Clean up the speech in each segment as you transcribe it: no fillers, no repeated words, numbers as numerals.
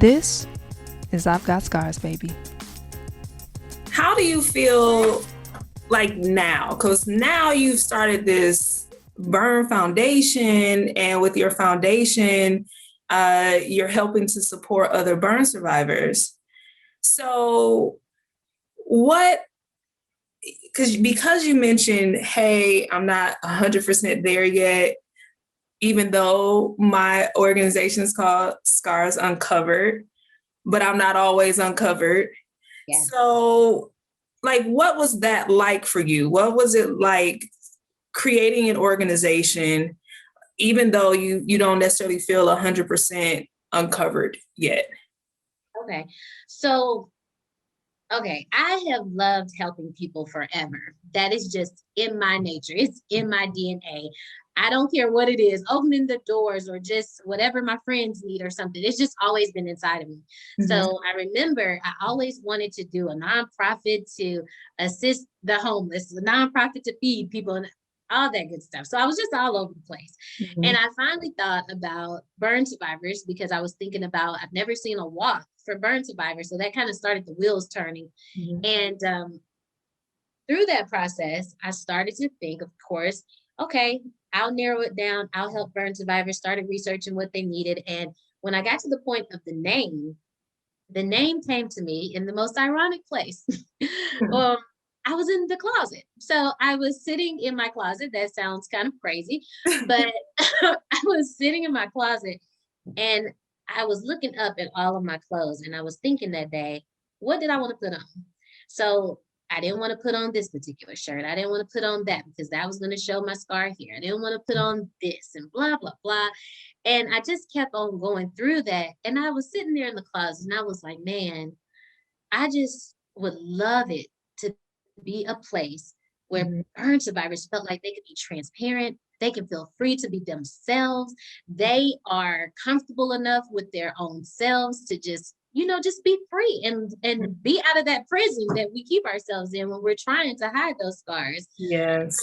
This is I've Got Scars, baby. How do you feel like now? Because now you've started this burn foundation, and with your foundation, you're helping to support other burn survivors. So what, because you mentioned, hey, I'm not 100% there yet, even though my organization is called Scars Uncovered, but I'm not always uncovered. Yeah. So, like, what was that like for you? What was it like creating an organization, even though you don't necessarily feel 100% uncovered yet? Okay. So, I have loved helping people forever. That is just in my nature. It's in my DNA. I don't care what it is, opening the doors or just whatever my friends need or something. It's just always been inside of me. Mhm. So I remember I always wanted to do a nonprofit to assist the homeless, a nonprofit to feed people and all that good stuff. So I was just all over the place. Mhm. And I finally thought about burn survivors because I was thinking about, I've never seen a walk for burn survivors. So that kind of started the wheels turning. Mhm. And through that process, I started to think, of course, okay, I'll narrow it down. I'll help burn survivors, started researching what they needed. And when I got to the point of the name came to me in the most ironic place. um, I was in the closet. So I was sitting in my closet. That sounds kind of crazy, but I was sitting in my closet and I was looking up at all of my clothes and I was thinking that day, what did I want to put on? So I didn't want to put on this particular shirt. I didn't want to put on that because that was going to show my scar here. I didn't want to put on this and blah, blah, blah. And I just kept on going through that. And I was sitting there in the closet and I was like, man, I just would love it to be a place where Mhm. burn survivors felt like they could be transparent. They can feel free to be themselves. They are comfortable enough with their own selves to just, just be free and be out of that prison that we keep ourselves in when we're trying to hide those scars. Yes.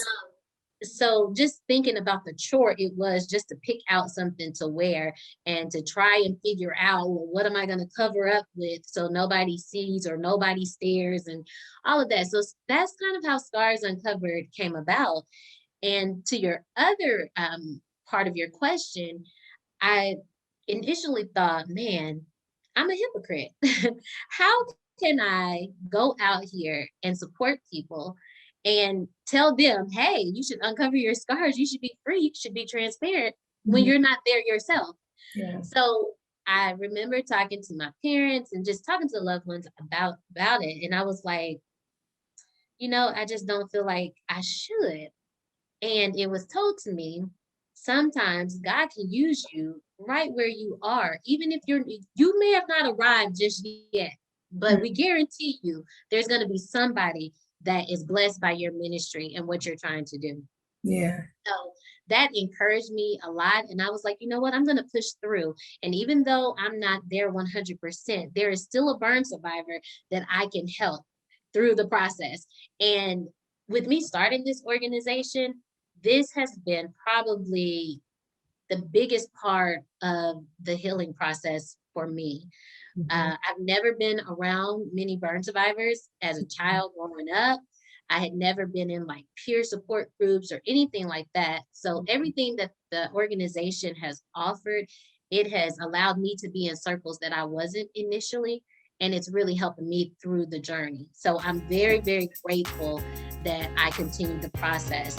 So just thinking about the chore it was just to pick out something to wear and to try and figure out, well, what am I going to cover up with so nobody sees or nobody stares and all of that. So that's kind of how Scars Uncovered came about. And to your other part of your question, I initially thought, man, I'm a hypocrite. How can I go out here and support people and tell them, hey, you should uncover your scars, you should be free, you should be transparent when Mhm. you're not there yourself? Yeah. So I remember talking to my parents and just talking to loved ones about it. And I was like, I just don't feel like I should. And it was told to me, sometimes God can use you right where you are, even if you may have not arrived just yet, but we guarantee you there's going to be somebody that is blessed by your ministry and what you're trying to do. Yeah. So that encouraged me a lot. And I was like, you know what? I'm going to push through. And even though I'm not there 100%, there is still a burn survivor that I can help through the process. And with me starting this organization, this has been probably the biggest part of the healing process for me. I've never been around many burn survivors as a child growing up. I had never been in like peer support groups or anything like that. So everything that the organization has offered, it has allowed me to be in circles that I wasn't initially. And it's really helping me through the journey. So I'm very, very grateful that I continued the process.